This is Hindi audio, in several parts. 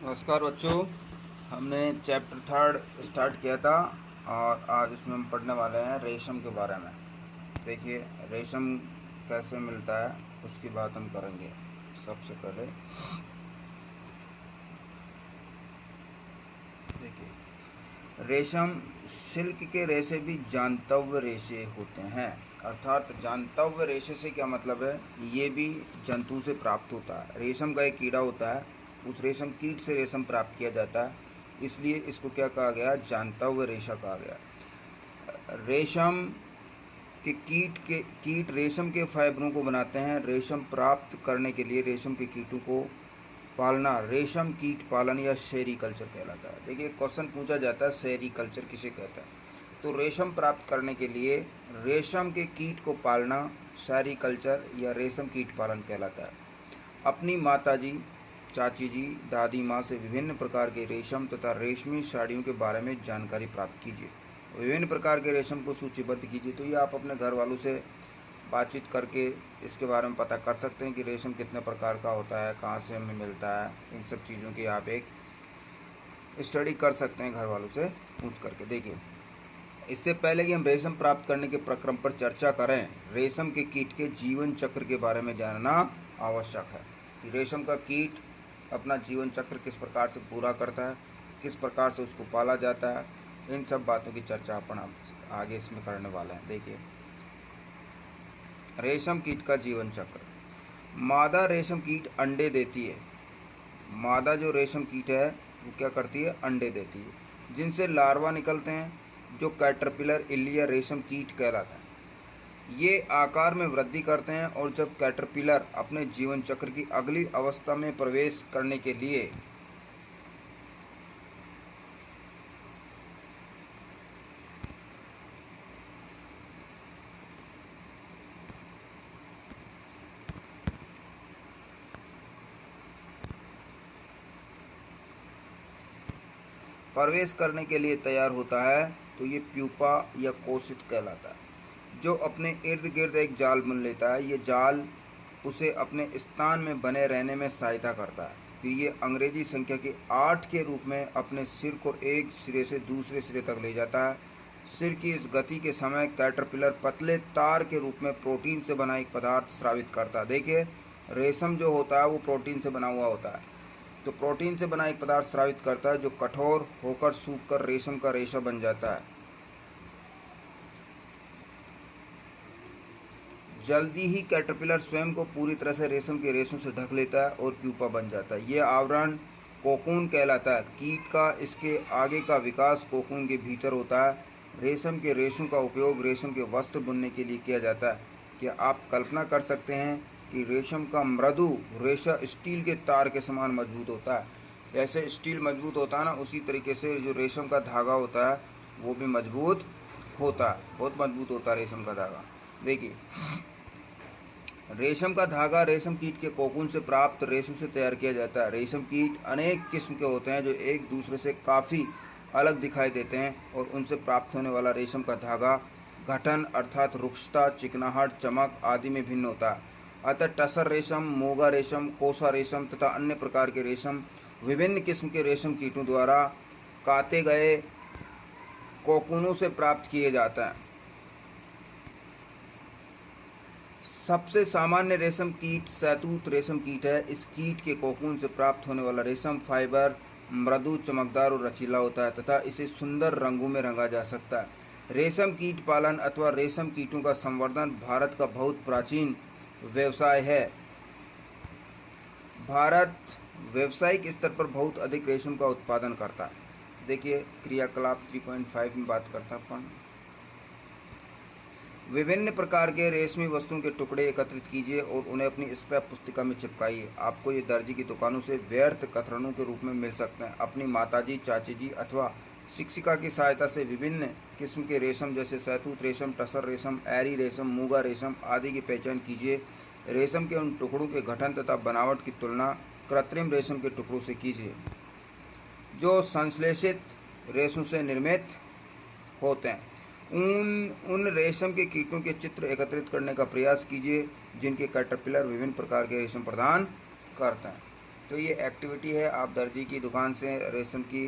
नमस्कार बच्चों। हमने चैप्टर थर्ड स्टार्ट किया था और आज उसमें हम पढ़ने वाले हैं रेशम के बारे में। देखिए, रेशम कैसे मिलता है उसकी बात हम करेंगे। सबसे पहले देखिए, रेशम सिल्क के रेशे भी जांतव्य रेशे होते हैं। अर्थात जांतव्य रेशे से क्या मतलब है, ये भी जंतु से प्राप्त होता है। रेशम का एक कीड़ा होता है, उस रेशम कीट से रेशम प्राप्त किया जाता है, इसलिए इसको क्या कहा गया, जांतव्य रेशा कहा गया। रेशम के कीट रेशम के फाइबरों को बनाते हैं। रेशम प्राप्त करने के लिए रेशम के कीटों को पालना रेशम कीट पालन या सेरीकल्चर कहलाता है। देखिए, क्वेश्चन पूछा जाता है सेरीकल्चर किसे कहता है, तो रेशम प्राप्त करने के लिए रेशम के कीट को पालना सेरीकल्चर या रेशम कीट पालन कहलाता है। अपनी माताजी, चाची जी, दादी माँ से विभिन्न प्रकार के रेशम तथा रेशमी साड़ियों के बारे में जानकारी प्राप्त कीजिए। विभिन्न प्रकार के रेशम को सूचीबद्ध कीजिए। तो ये आप अपने घर वालों से बातचीत करके इसके बारे में पता कर सकते हैं कि रेशम कितने प्रकार का होता है, कहाँ से हमें मिलता है। इन सब चीज़ों की आप एक स्टडी कर सकते हैं घर वालों से पूछ करके। देखिए, इससे पहले कि हम रेशम प्राप्त करने के प्रक्रम पर चर्चा करें, रेशम के कीट के जीवन चक्र के बारे में जानना आवश्यक है कि रेशम का कीट अपना जीवन चक्र किस प्रकार से पूरा करता है, किस प्रकार से उसको पाला जाता है। इन सब बातों की चर्चा अपन आगे इसमें करने वाले हैं। देखिए, रेशम कीट का जीवन चक्र। मादा रेशम कीट अंडे देती है। मादा जो रेशम कीट है वो क्या करती है, अंडे देती है, जिनसे लार्वा निकलते हैं जो कैटरपिलर इल्ली या रेशम कीट कहलाता है। ये आकार में वृद्धि करते हैं और जब कैटरपिलर अपने जीवन चक्र की अगली अवस्था में प्रवेश करने के लिए तैयार होता है तो ये प्यूपा या कोशित कहलाता है, जो अपने इर्द गिर्द एक जाल बुन लेता है। ये जाल उसे अपने स्थान में बने रहने में सहायता करता है। फिर ये अंग्रेजी संख्या के 8 के रूप में अपने सिर को एक सिरे से दूसरे सिरे तक ले जाता है। सिर की इस गति के समय कैटरपिलर पतले तार के रूप में प्रोटीन से बना एक पदार्थ स्रावित करता है। देखिए, रेशम जो होता है वो प्रोटीन से बना हुआ होता है, तो प्रोटीन से बना एक पदार्थ स्रावित करता है जो कठोर होकर सूखकर रेशम का रेशा बन जाता है। जल्दी ही कैटरपिलर स्वयं को पूरी तरह से रेशम के रेशों से ढक लेता है और प्यूपा बन जाता है। यह आवरण कोकून कहलाता है। कीट का इसके आगे का विकास कोकून के भीतर होता है। रेशम के रेशों का उपयोग रेशम के वस्त्र बुनने के लिए किया जाता है। क्या आप कल्पना कर सकते हैं कि रेशम का मृदु रेशा स्टील के तार के समान मजबूत होता है। जैसे स्टील मजबूत होता है ना, उसी तरीके से जो रेशम का धागा होता है वो भी मजबूत होता है, बहुत मजबूत होता है रेशम का धागा। देखिए, रेशम का धागा रेशम कीट के कोकून से प्राप्त रेशों से तैयार किया जाता है। रेशम कीट अनेक किस्म के होते हैं जो एक दूसरे से काफ़ी अलग दिखाई देते हैं, और उनसे प्राप्त होने वाला रेशम का धागा गठन अर्थात रुक्षता, चिकनाहट, चमक आदि में भिन्न होता है। अतः टसर रेशम, मोगा रेशम, कोसा रेशम तथा अन्य प्रकार के रेशम विभिन्न किस्म के रेशम कीटों द्वारा काते गए कोकूनों से प्राप्त किए जाता है। सबसे सामान्य रेशम कीट शहतूत रेशम कीट है। इस कीट के कोकून से प्राप्त होने वाला रेशम फाइबर मृदु, चमकदार और रचीला होता है तथा इसे सुंदर रंगों में रंगा जा सकता है। रेशम कीट पालन अथवा रेशम कीटों का संवर्धन भारत का बहुत प्राचीन व्यवसाय है। भारत व्यावसायिक स्तर पर बहुत अधिक रेशम का उत्पादन करता है। देखिए, क्रियाकलाप 3.5 में बात करता है अपन। विभिन्न प्रकार के रेशमी वस्तुओं के टुकड़े एकत्रित कीजिए और उन्हें अपनी स्क्रैप पुस्तिका में चिपकाइए। आपको ये दर्जी की दुकानों से व्यर्थ कतरनों के रूप में मिल सकते हैं। अपनी माताजी, चाची जी अथवा शिक्षिका की सहायता से विभिन्न किस्म के रेशम जैसे शहतूत रेशम, टसर रेशम, एरी रेशम, मूगा रेशम आदि की पहचान कीजिए। रेशम के उन टुकड़ों के गठन तथा बनावट की तुलना कृत्रिम रेशम के टुकड़ों से कीजिए जो संश्लेषित रेशों से निर्मित होते हैं। उन रेशम के कीटों के चित्र एकत्रित करने का प्रयास कीजिए जिनके कैटरपिलर विभिन्न प्रकार के रेशम प्रदान करते हैं। तो ये एक्टिविटी है, आप दर्जी की दुकान से रेशम की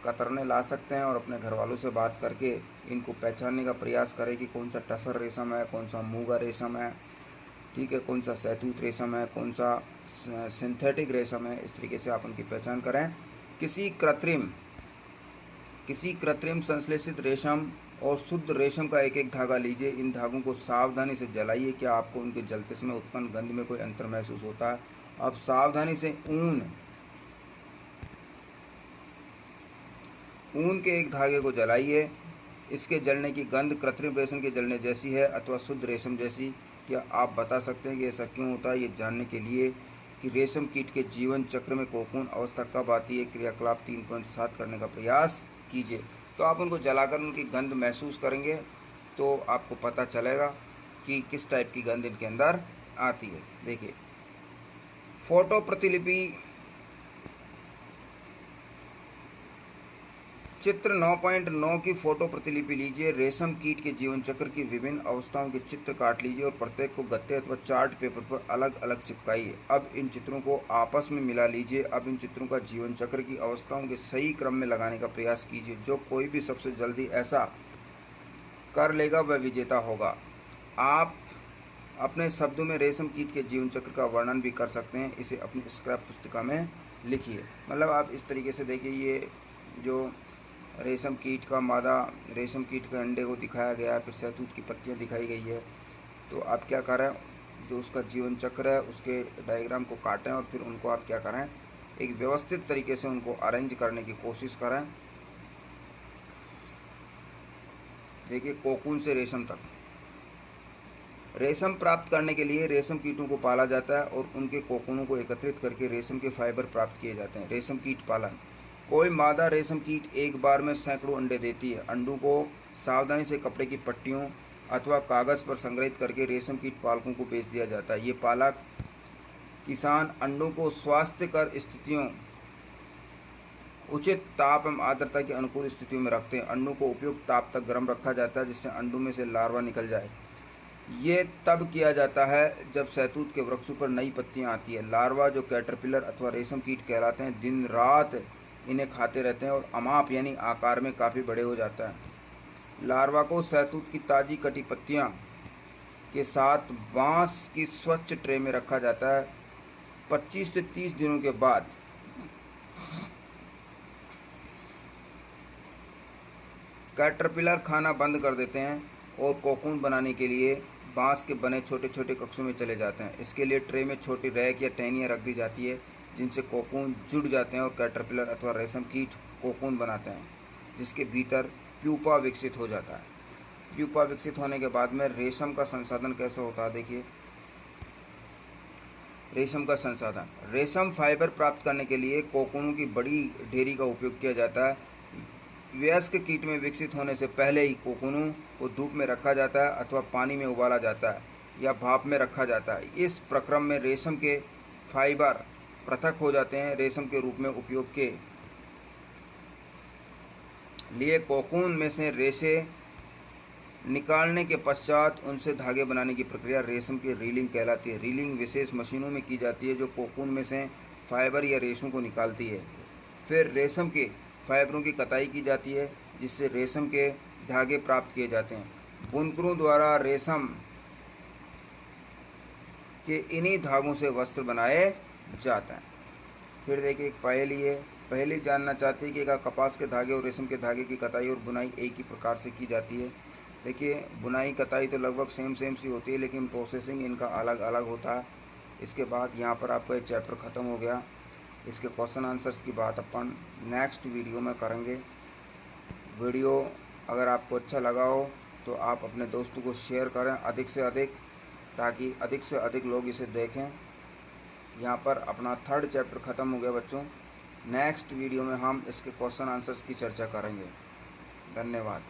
कतरने ला सकते हैं और अपने घर वालों से बात करके इनको पहचानने का प्रयास करें कि कौन सा टसर रेशम है, कौन सा मूंगा रेशम है, ठीक है, कौन सा शहतूत रेशम है, कौन सा सिंथेटिक रेशम है। इस तरीके से आप उनकी पहचान करें। किसी कृत्रिम संश्लेषित रेशम और शुद्ध रेशम का एक एक धागा लीजिए। इन धागों को सावधानी से जलाइए। क्या आपको उनके जलते समय उत्पन्न गंध में कोई अंतर महसूस होता है? अब सावधानी से ऊन के एक धागे को जलाइए। इसके जलने की गंध कृत्रिम रेशम के जलने जैसी है अथवा शुद्ध रेशम जैसी? क्या आप बता सकते हैं कि ऐसा क्यों होता है? ये जानने के लिए कि रेशम कीट के जीवन चक्र में कोकून अवस्था कब आती है, क्रियाकलाप 3.7 करने का प्रयास कीजिए। तो आप उनको जलाकर उनकी गंध महसूस करेंगे तो आपको पता चलेगा कि किस टाइप की गंध इनके अंदर आती है। देखिए, फोटो प्रतिलिपि चित्र 9.9 की फोटो प्रतिलिपि लीजिए। रेशम कीट के जीवन चक्र की विभिन्न अवस्थाओं के चित्र काट लीजिए और प्रत्येक को गत्ते अथवा चार्ट पेपर पर अलग अलग चिपकाइए। अब इन चित्रों को आपस में मिला लीजिए। अब इन चित्रों का जीवन चक्र की अवस्थाओं के सही क्रम में लगाने का प्रयास कीजिए। जो कोई भी सबसे जल्दी ऐसा कर लेगा वह विजेता होगा। आप अपने शब्दों में रेशम कीट के जीवन चक्र का वर्णन भी कर सकते हैं। इसे अपनी स्क्रैप पुस्तिका में लिखिए। मतलब आप इस तरीके से देखिए, ये जो रेशम कीट का मादा रेशम कीट के अंडे को दिखाया गया है, फिर शहतूत की पत्तियां दिखाई गई है। तो आप क्या करें, जो उसका जीवन चक्र है उसके डायग्राम को काटें और फिर उनको आप क्या करें, एक व्यवस्थित तरीके से उनको अरेंज करने की कोशिश करें। देखिए, कोकून से रेशम तक। रेशम प्राप्त करने के लिए रेशम कीटों को पाला जाता है और उनके कोकूनों को एकत्रित करके रेशम के फाइबर प्राप्त किए जाते हैं। रेशम कीट पालन। कोई मादा रेशम कीट एक बार में सैकड़ों अंडे देती है। अंडों को सावधानी से कपड़े की पट्टियों अथवा कागज़ पर संग्रहित करके रेशम कीट पालकों को बेच दिया जाता है। ये पालक किसान अंडों को स्वास्थ्यकर स्थितियों, उचित ताप एवं आर्द्रता की अनुकूल स्थितियों में रखते हैं। अंडों को उपयुक्त ताप तक गर्म रखा जाता है जिससे अंडों में से लार्वा निकल जाए। ये तब किया जाता है जब शहतूत के वृक्षों पर नई पत्तियां आती है। लार्वा, जो कैटरपिलर अथवा रेशम कीट कहलाते हैं, दिन रात इन्हें खाते रहते हैं और अमाप यानी आकार में काफ़ी बड़े हो जाता है। लार्वा को शहतूत की ताज़ी कटी पत्तियां के साथ बांस की स्वच्छ ट्रे में रखा जाता है। 25 से 30 दिनों के बाद कैटरपिलर खाना बंद कर देते हैं और कोकून बनाने के लिए बांस के बने छोटे छोटे कक्षों में चले जाते हैं। इसके लिए ट्रे में छोटी रैक या टहनियाँ रख दी जाती है जिनसे कोकून जुड़ जाते हैं और कैटरपिलर अथवा रेशम कीट कोकून बनाते हैं जिसके भीतर प्यूपा विकसित हो जाता है। प्यूपा विकसित होने के बाद में रेशम का संसाधन कैसे होता है? देखिए, रेशम का संसाधन। रेशम फाइबर प्राप्त करने के लिए कोकूनों की बड़ी ढेरी का उपयोग किया जाता है। वयस्क कीट में विकसित होने से पहले ही कोकूनों को धूप में रखा जाता है अथवा पानी में उबाला जाता है या भाप में रखा जाता है। इस प्रक्रम में रेशम के फाइबर पृथक हो जाते हैं। रेशम के रूप में उपयोग के लिए कोकून में से रेशे निकालने के पश्चात उनसे धागे बनाने की प्रक्रिया रेशम की रीलिंग कहलाती है। रीलिंग विशेष मशीनों में की जाती है जो कोकून में से फाइबर या रेशों को निकालती है। फिर रेशम के फाइबरों की कताई की जाती है जिससे रेशम के धागे प्राप्त किए जाते हैं। बुनकरों द्वारा रेशम के इन्हीं धागों से वस्त्र बनाए जाता है। फिर देखिए, एक पहेली है। पहेली जानना चाहती है कि क्या कपास के धागे और रेशम के धागे की कताई और बुनाई एक ही प्रकार से की जाती है? देखिए, बुनाई कताई तो लगभग सेम सी होती है लेकिन प्रोसेसिंग इनका अलग अलग होता है। इसके बाद यहाँ पर आपका ये चैप्टर ख़त्म हो गया। इसके क्वेश्चन आंसर्स की बात अपन नेक्स्ट वीडियो में करेंगे। वीडियो अगर आपको अच्छा लगा हो तो आप अपने दोस्तों को शेयर करें अधिक से अधिक, ताकि अधिक से अधिक लोग इसे देखें। यहाँ पर अपना 3rd चैप्टर ख़त्म हो गया बच्चों। नेक्स्ट वीडियो में हम इसके क्वेश्चन आंसर्स की चर्चा करेंगे। धन्यवाद।